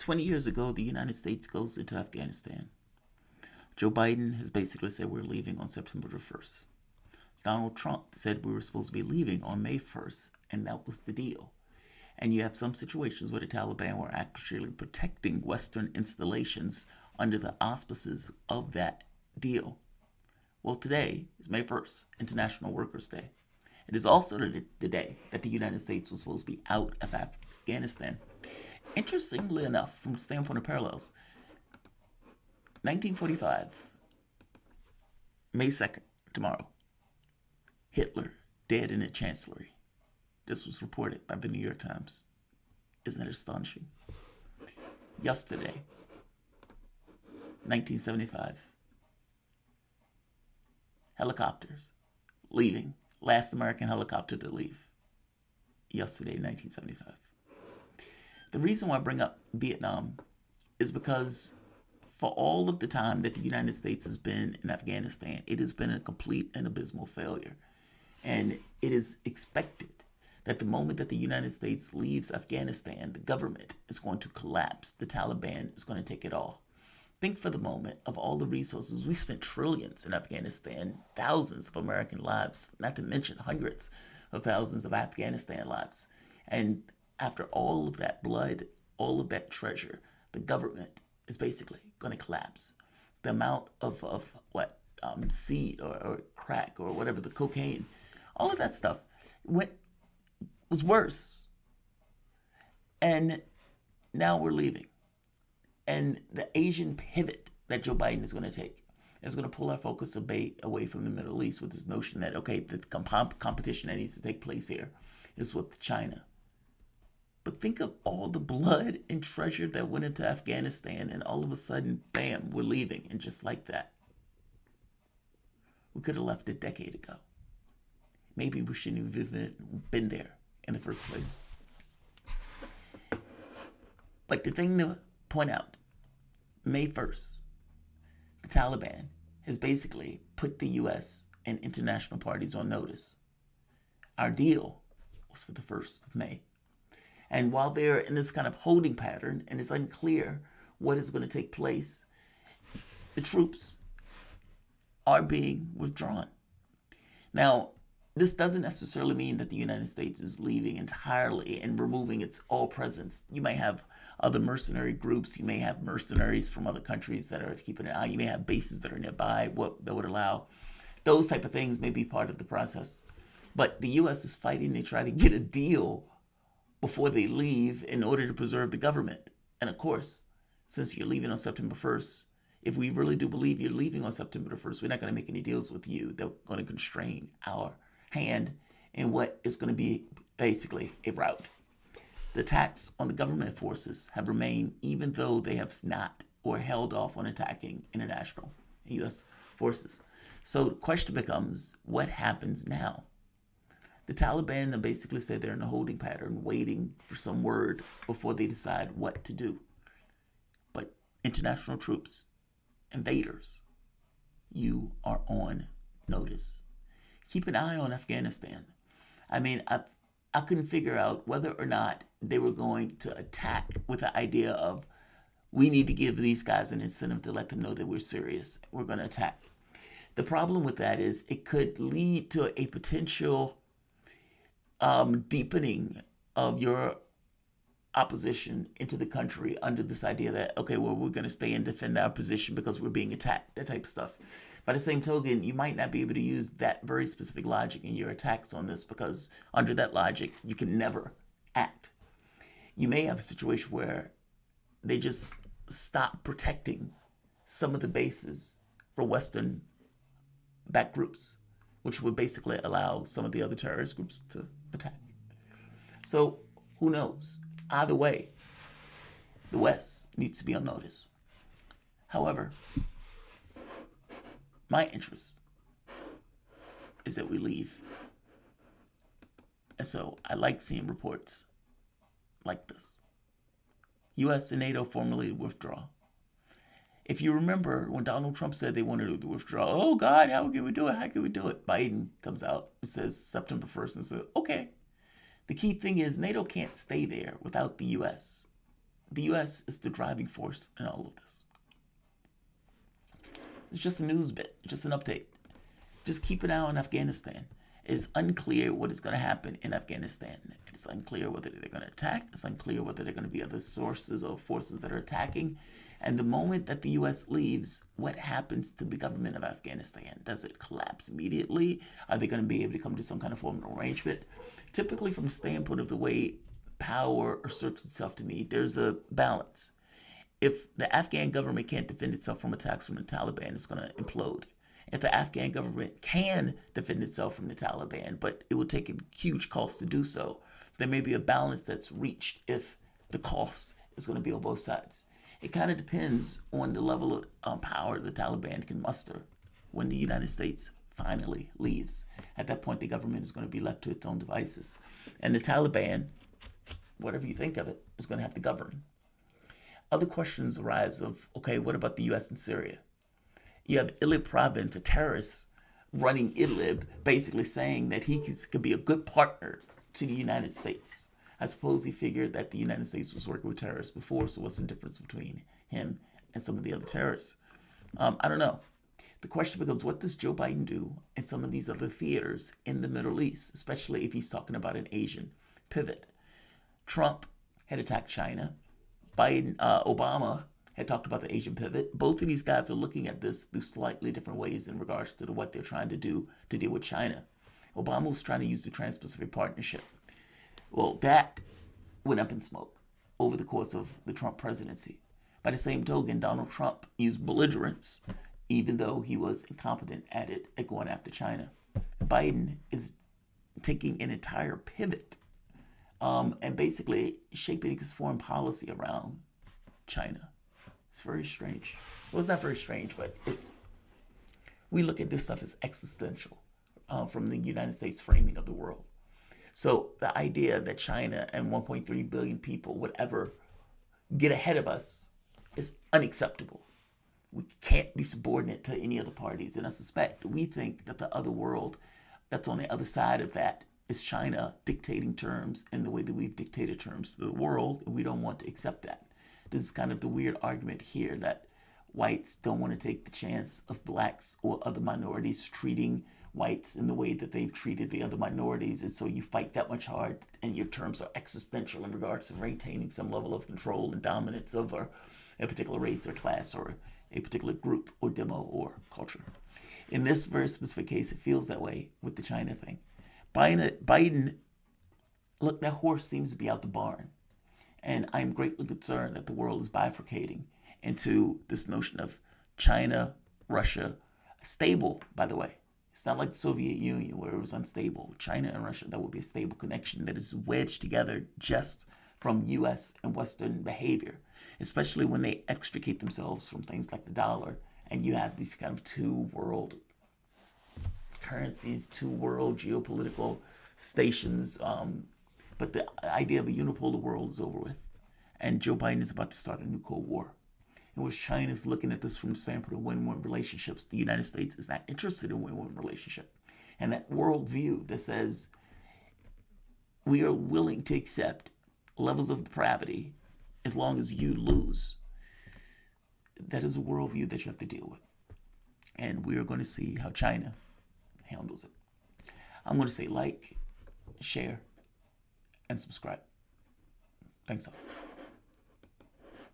20 years ago, the United States goes into Afghanistan. Joe Biden has basically said we're leaving on September the 1st. Donald Trump said we were supposed to be leaving on May 1st, and that was the deal. And you have some situations where the Taliban were actually protecting Western installations under the auspices of that deal. Well, today is May 1st, International Workers' Day. It is also the day that the United States was supposed to be out of Afghanistan. Interestingly enough, from the standpoint of parallels, 1945, May 2nd, tomorrow, Hitler dead in the Chancellery. This was reported by the New York Times. Isn't that astonishing? Yesterday, 1975, helicopters leaving. Last American helicopter to leave. Yesterday, 1975. The reason why I bring up Vietnam is because for all of the time that the United States has been in Afghanistan, it has been a complete and abysmal failure. And it is expected that the moment that the United States leaves Afghanistan, the government is going to collapse. The Taliban is going to take it all. Think for the moment of all the resources. We spent trillions in Afghanistan, thousands of American lives, not to mention hundreds of thousands of Afghanistan lives. And after all of that blood, all of that treasure, the government is basically going to collapse. The amount of seed or crack or whatever, the cocaine, all of that stuff was worse. And now we're leaving. And the Asian pivot that Joe Biden is going to take is going to pull our focus away from the Middle East with this notion that, okay, the competition that needs to take place here is with China. But think of all the blood and treasure that went into Afghanistan, and all of a sudden, bam, we're leaving. And just like that, we could have left a decade ago. Maybe we shouldn't have been there in the first place. But the thing to point out, May 1st, the Taliban has basically put the U.S. and international parties on notice. Our deal was for the 1st of May. And while they're in this kind of holding pattern and it's unclear what is going to take place, the troops are being withdrawn. Now, this doesn't necessarily mean that the United States is leaving entirely and removing its all presence. You may have other mercenary groups. You may have mercenaries from other countries that are keeping an eye. You may have bases that are nearby that would allow those type of things may be part of the process. But the U.S. is fighting to try to get a deal before they leave in order to preserve the government. And of course, since you're leaving on September 1st, if we really do believe you're leaving on September the 1st, we're not going to make any deals with you. They're going to constrain our hand in what is going to be basically a rout. The attacks on the government forces have remained even though they have not or held off on attacking international U.S. forces. So the question becomes, what happens now? The Taliban have basically said they're in a holding pattern, waiting for some word before they decide what to do. But international troops, invaders, you are on notice. Keep an eye on Afghanistan. I mean, I couldn't figure out whether or not they were going to attack with the idea of, we need to give these guys an incentive to let them know that we're serious. We're going to attack. The problem with that is it could lead to a potential deepening of your opposition into the country under this idea that, okay, well, we're going to stay and defend our position because we're being attacked, that type of stuff. By the same token, you might not be able to use that very specific logic in your attacks on this, because under that logic, you can never act. You may have a situation where they just stop protecting some of the bases for Western-backed groups, which would basically allow some of the other terrorist groups to attack. So who knows? Either way, the West needs to be on notice. However, my interest is that we leave. And so I like seeing reports like this. U.S. and NATO formally withdraw. If you remember when Donald Trump said they wanted to withdraw, oh God, how can we do it? How can we do it? Biden comes out and says September 1st and says, okay. The key thing is NATO can't stay there without the U.S. the U.S. is the driving force in all of this. It's just a news bit, just an update. Just keep an eye on Afghanistan. It's unclear what is going to happen in Afghanistan. It's unclear whether they're going to attack. It's unclear whether there are going to be other sources or forces that are attacking. And the moment that the U.S. leaves, what happens to the government of Afghanistan? Does it collapse immediately? Are they going to be able to come to some kind of form of arrangement? Typically, from the standpoint of the way power asserts itself to me, there's a balance. If the Afghan government can't defend itself from attacks from the Taliban, it's going to implode. If the Afghan government can defend itself from the Taliban, but it will take a huge cost to do so, there may be a balance that's reached if the cost is going to be on both sides. It kind of depends on the level of power the Taliban can muster when the United States finally leaves. At that point, the government is going to be left to its own devices. And the Taliban, whatever you think of it, is going to have to govern. Other questions arise of, okay, what about the U.S. and Syria? You have Idlib province, a terrorist running Idlib, basically saying that he could be a good partner to the United States. I suppose he figured that the United States was working with terrorists before, so what's the difference between him and some of the other terrorists? I don't know. The question becomes, what does Joe Biden do in some of these other theaters in the Middle East, especially if he's talking about an Asian pivot? Trump had attacked China. Obama had talked about the Asian pivot. Both of these guys are looking at this through slightly different ways in regards to what they're trying to do to deal with China. Obama was trying to use the Trans-Pacific Partnership. Well, that went up in smoke over the course of the Trump presidency. By the same token, Donald Trump used belligerence, even though he was incompetent at it, at going after China. Biden is taking an entire pivot and basically shaping his foreign policy around China. It's very strange. Well, it's not very strange, but we look at this stuff as existential from the United States framing of the world. So the idea that China and 1.3 billion people would ever get ahead of us is unacceptable. We can't be subordinate to any other parties. And I suspect we think that the other world that's on the other side of that is China dictating terms in the way that we've dictated terms to the world, and we don't want to accept that. This is kind of the weird argument here that whites don't want to take the chance of blacks or other minorities treating whites in the way that they've treated the other minorities. And so you fight that much hard, and your terms are existential in regards to maintaining some level of control and dominance over a particular race or class or a particular group or demo or culture. In this very specific case, it feels that way with the China thing. Biden, look, that horse seems to be out the barn. And I'm greatly concerned that the world is bifurcating into this notion of China, Russia, stable, by the way. It's not like the Soviet Union where it was unstable. China and Russia, that would be a stable connection that is wedged together just from U.S. and Western behavior, especially when they extricate themselves from things like the dollar. And you have these kind of two world currencies, two world geopolitical stations. But the idea of a unipolar world is over with. And Joe Biden is about to start a new Cold War, in which China is looking at this from the standpoint of win-win relationships. The United States is not interested in win-win relationship. And that worldview that says we are willing to accept levels of depravity as long as you lose, that is a worldview that you have to deal with. And we are going to see how China handles it. I'm going to say like, share, and subscribe. Thanks all.